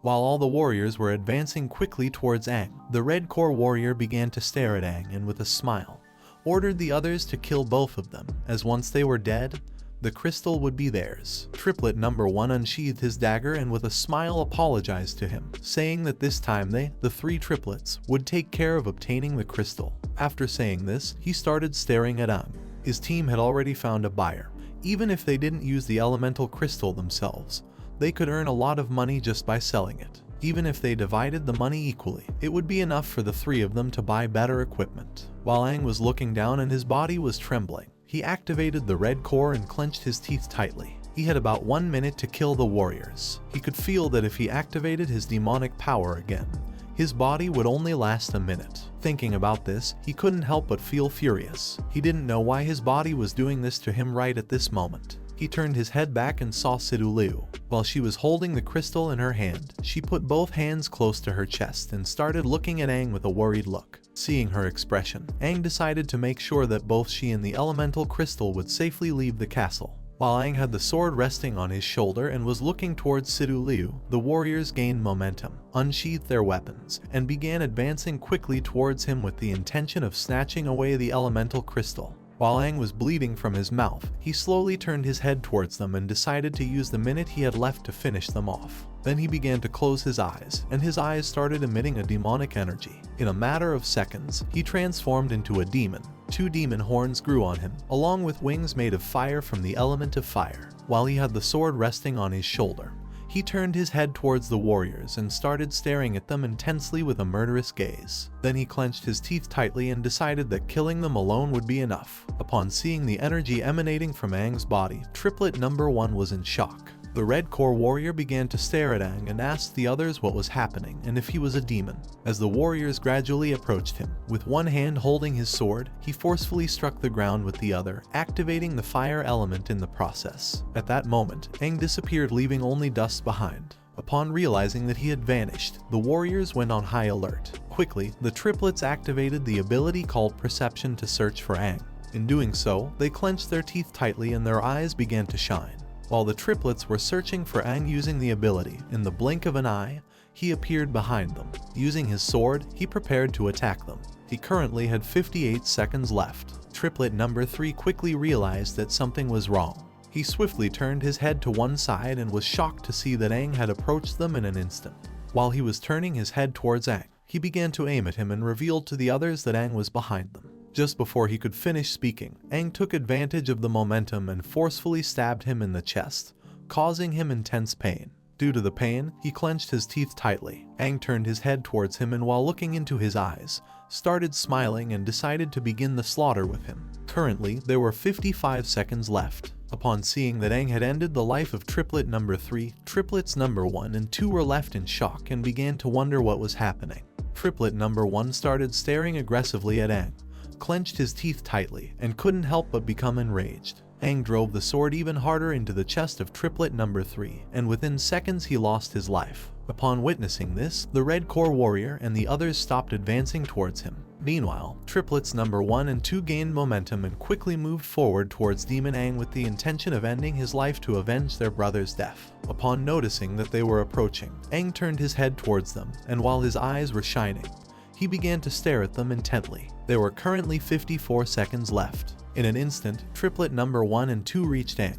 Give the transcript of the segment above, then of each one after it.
While all the warriors were advancing quickly towards Aang, the red core warrior began to stare at Aang and with a smile, ordered the others to kill both of them, as once they were dead, the crystal would be theirs. Triplet number 1 unsheathed his dagger and with a smile apologized to him, saying that this time they, the 3 triplets, would take care of obtaining the crystal. After saying this, he started staring at Aang. His team had already found a buyer. Even if they didn't use the elemental crystal themselves, they could earn a lot of money just by selling it. Even if they divided the money equally, it would be enough for the 3 of them to buy better equipment. While Aang was looking down and his body was trembling, he activated the red core and clenched his teeth tightly. He had about 1 minute to kill the warriors. He could feel that if he activated his demonic power again, his body would only last a minute. Thinking about this, he couldn't help but feel furious. He didn't know why his body was doing this to him right at this moment. He turned his head back and saw Sidul. While she was holding the crystal in her hand, she put both hands close to her chest and started looking at Aang with a worried look. Seeing her expression, Aang decided to make sure that both she and the elemental crystal would safely leave the castle. While Aang had the sword resting on his shoulder and was looking towards Sidul, the warriors gained momentum, unsheathed their weapons, and began advancing quickly towards him with the intention of snatching away the elemental crystal. While Aang was bleeding from his mouth, he slowly turned his head towards them and decided to use the minute he had left to finish them off. Then he began to close his eyes, and his eyes started emitting a demonic energy. In a matter of seconds, he transformed into a demon. 2 demon horns grew on him, along with wings made of fire from the element of fire. While he had the sword resting on his shoulder, he turned his head towards the warriors and started staring at them intensely with a murderous gaze. Then he clenched his teeth tightly and decided that killing them alone would be enough. Upon seeing the energy emanating from Aang's body, triplet number 1 was in shock. The red core warrior began to stare at Aang and asked the others what was happening and if he was a demon. As the warriors gradually approached him, with one hand holding his sword, he forcefully struck the ground with the other, activating the fire element in the process. At that moment, Aang disappeared, leaving only dust behind. Upon realizing that he had vanished, the warriors went on high alert. Quickly, the triplets activated the ability called Perception to search for Aang. In doing so, they clenched their teeth tightly and their eyes began to shine. While the triplets were searching for Aang using the ability, in the blink of an eye, he appeared behind them. Using his sword, he prepared to attack them. He currently had 58 seconds left. Triplet number 3 quickly realized that something was wrong. He swiftly turned his head to one side and was shocked to see that Aang had approached them in an instant. While he was turning his head towards Aang, he began to aim at him and revealed to the others that Aang was behind them. Just before he could finish speaking, Aang took advantage of the momentum and forcefully stabbed him in the chest, causing him intense pain. Due to the pain, he clenched his teeth tightly. Aang turned his head towards him and while looking into his eyes, started smiling and decided to begin the slaughter with him. Currently, there were 55 seconds left. Upon seeing that Aang had ended the life of triplet number 3, triplets number 1 and 2 were left in shock and began to wonder what was happening. Triplet number 1 started staring aggressively at Aang, clenched his teeth tightly, and couldn't help but become enraged. Aang drove the sword even harder into the chest of triplet number 3, and within seconds he lost his life. Upon witnessing this, the red core warrior and the others stopped advancing towards him. Meanwhile, triplets number 1 and 2 gained momentum and quickly moved forward towards Demon Aang with the intention of ending his life to avenge their brother's death. Upon noticing that they were approaching, Aang turned his head towards them, and while his eyes were shining, he began to stare at them intently. There were currently 54 seconds left. In an instant, triplet number 1 and 2 reached Aang,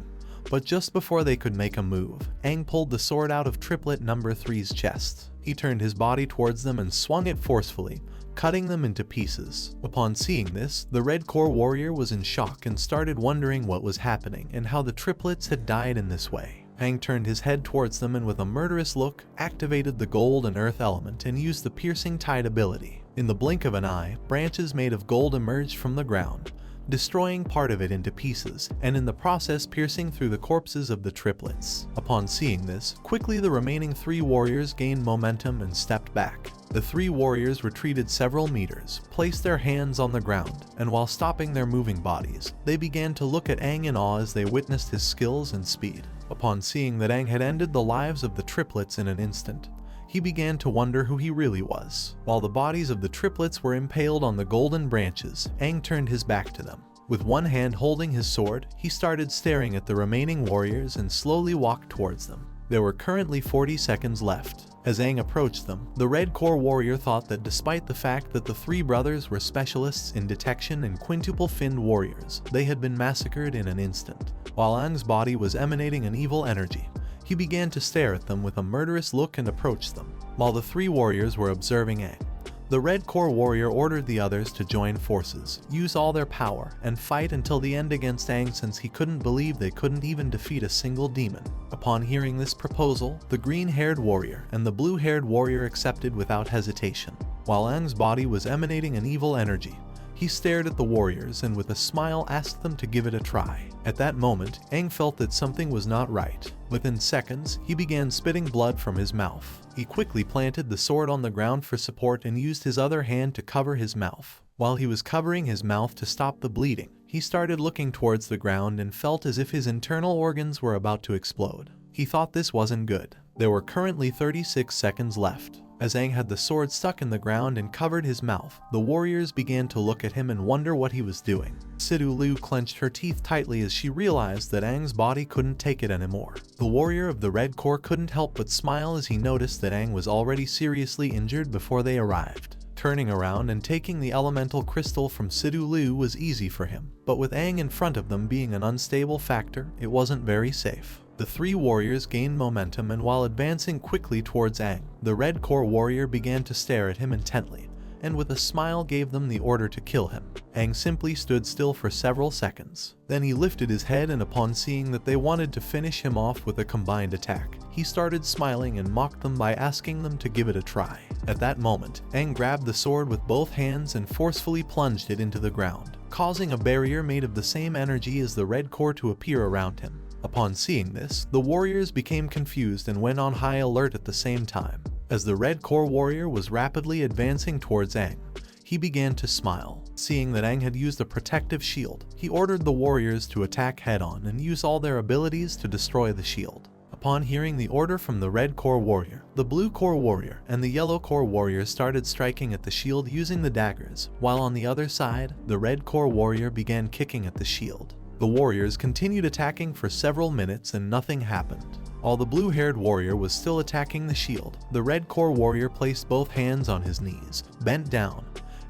but just before they could make a move, Aang pulled the sword out of triplet number 3's chest. He turned his body towards them and swung it forcefully, cutting them into pieces. Upon seeing this, the red core warrior was in shock and started wondering what was happening and how the triplets had died in this way. Aang turned his head towards them and with a murderous look, activated the gold and earth element and used the piercing tide ability. In the blink of an eye, branches made of gold emerged from the ground, destroying part of it into pieces, and in the process piercing through the corpses of the triplets. Upon seeing this, quickly the remaining 3 warriors gained momentum and stepped back. The 3 warriors retreated several meters, placed their hands on the ground, and while stopping their moving bodies, they began to look at Aang in awe as they witnessed his skills and speed. Upon seeing that Aang had ended the lives of the triplets in an instant, he began to wonder who he really was. While the bodies of the triplets were impaled on the golden branches, Aang turned his back to them. With one hand holding his sword, he started staring at the remaining warriors and slowly walked towards them. There were currently 40 seconds left. As Aang approached them, the Red Core warrior thought that despite the fact that the three brothers were specialists in detection and quintuple-finned warriors, they had been massacred in an instant. While Aang's body was emanating an evil energy, he began to stare at them with a murderous look and approached them. While the three warriors were observing Aang, the Red Core warrior ordered the others to join forces, use all their power, and fight until the end against Aang, since he couldn't believe they couldn't even defeat a single demon. Upon hearing this proposal, the green-haired warrior and the blue-haired warrior accepted without hesitation. While Aang's body was emanating an evil energy, he stared at the warriors and with a smile asked them to give it a try. At that moment, Aang felt that something was not right. Within seconds, he began spitting blood from his mouth. He quickly planted the sword on the ground for support and used his other hand to cover his mouth. While he was covering his mouth to stop the bleeding, he started looking towards the ground and felt as if his internal organs were about to explode. He thought this wasn't good. There were currently 36 seconds left. As Aang had the sword stuck in the ground and covered his mouth, the warriors began to look at him and wonder what he was doing. Sidul clenched her teeth tightly as she realized that Aang's body couldn't take it anymore. The warrior of the Red Core couldn't help but smile as he noticed that Aang was already seriously injured before they arrived. Turning around and taking the elemental crystal from Sidul was easy for him, but with Aang in front of them being an unstable factor, it wasn't very safe. The three warriors gained momentum, and while advancing quickly towards Aang, the Red Core warrior began to stare at him intently, and with a smile gave them the order to kill him. Aang simply stood still for several seconds. Then he lifted his head, and upon seeing that they wanted to finish him off with a combined attack, he started smiling and mocked them by asking them to give it a try. At that moment, Aang grabbed the sword with both hands and forcefully plunged it into the ground, causing a barrier made of the same energy as the Red Core to appear around him. Upon seeing this, the warriors became confused and went on high alert at the same time. As the Red Core warrior was rapidly advancing towards Aang, he began to smile. Seeing that Aang had used a protective shield, he ordered the warriors to attack head-on and use all their abilities to destroy the shield. Upon hearing the order from the Red Core warrior, the Blue Core warrior and the Yellow Core warrior started striking at the shield using the daggers, while on the other side, the Red Core warrior began kicking at the shield. The warriors continued attacking for several minutes and nothing happened. While the blue-haired warrior was still attacking the shield, the Red Core warrior placed both hands on his knees, bent down,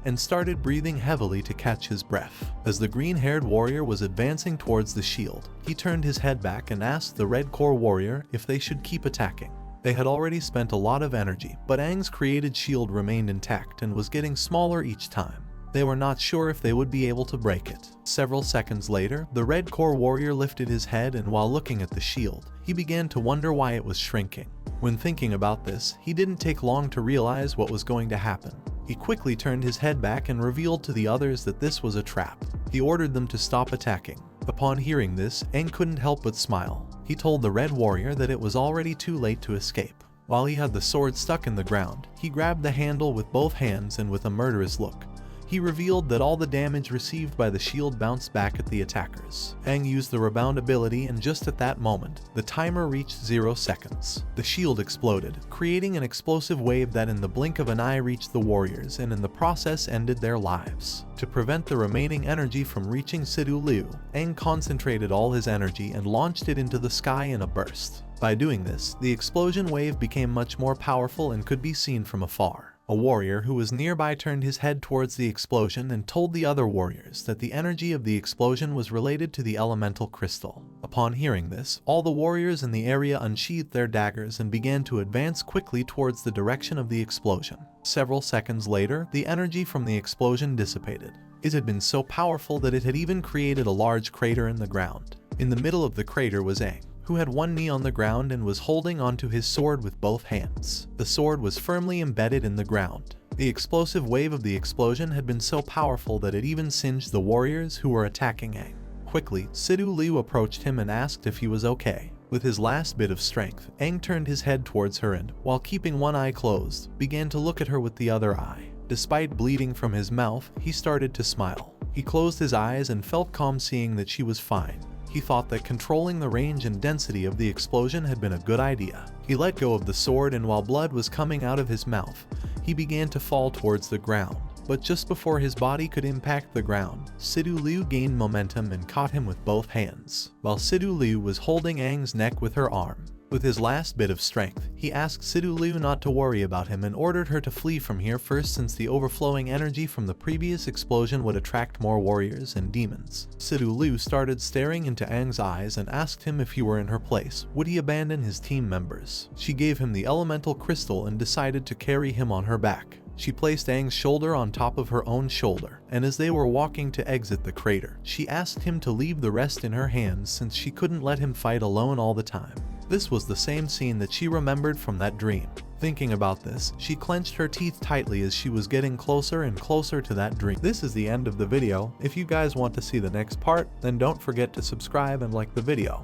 and started breathing heavily to catch his breath. As the green-haired warrior was advancing towards the shield, he turned his head back and asked the Red Core warrior if they should keep attacking. They had already spent a lot of energy, but Aang's created shield remained intact and was getting smaller each time. They were not sure if they would be able to break it. Several seconds later, the Red Core warrior lifted his head, and while looking at the shield, he began to wonder why it was shrinking. When thinking about this, he didn't take long to realize what was going to happen. He quickly turned his head back and revealed to the others that this was a trap. He ordered them to stop attacking. Upon hearing this, Aang couldn't help but smile. He told the Red Warrior that it was already too late to escape. While he had the sword stuck in the ground, he grabbed the handle with both hands and with a murderous look, he revealed that all the damage received by the shield bounced back at the attackers. Aang used the rebound ability, and just at that moment, the timer reached 0 seconds. The shield exploded, creating an explosive wave that in the blink of an eye reached the warriors and in the process ended their lives. To prevent the remaining energy from reaching Sidul, Aang concentrated all his energy and launched it into the sky in a burst. By doing this, the explosion wave became much more powerful and could be seen from afar. A warrior who was nearby turned his head towards the explosion and told the other warriors that the energy of the explosion was related to the elemental crystal. Upon hearing this, all the warriors in the area unsheathed their daggers and began to advance quickly towards the direction of the explosion. Several seconds later, the energy from the explosion dissipated. It had been so powerful that it had even created a large crater in the ground. In the middle of the crater was Aang, who had one knee on the ground and was holding onto his sword with both hands. The sword was firmly embedded in the ground. The explosive wave of the explosion had been so powerful that it even singed the warriors who were attacking Aang. Quickly, Sidul approached him and asked if he was okay. With his last bit of strength, Aang turned his head towards her and, while keeping one eye closed, began to look at her with the other eye. Despite bleeding from his mouth, he started to smile. He closed his eyes and felt calm seeing that she was fine. He thought that controlling the range and density of the explosion had been a good idea. He let go of the sword, and while blood was coming out of his mouth, he began to fall towards the ground. But just before his body could impact the ground, Sidul gained momentum and caught him with both hands. While Sidul was holding Aang's neck with her arm, With his last bit of strength, he asked Sidul not to worry about him and ordered her to flee from here first, since the overflowing energy from the previous explosion would attract more warriors and demons. Sidul started staring into Aang's eyes and asked him if he were in her place, would he abandon his team members? She gave him the elemental crystal and decided to carry him on her back. She placed Aang's shoulder on top of her own shoulder, and as they were walking to exit the crater, she asked him to leave the rest in her hands since she couldn't let him fight alone all the time. This was the same scene that she remembered from that dream. Thinking about this, she clenched her teeth tightly as she was getting closer and closer to that dream. This is the end of the video. If you guys want to see the next part, then don't forget to subscribe and like the video.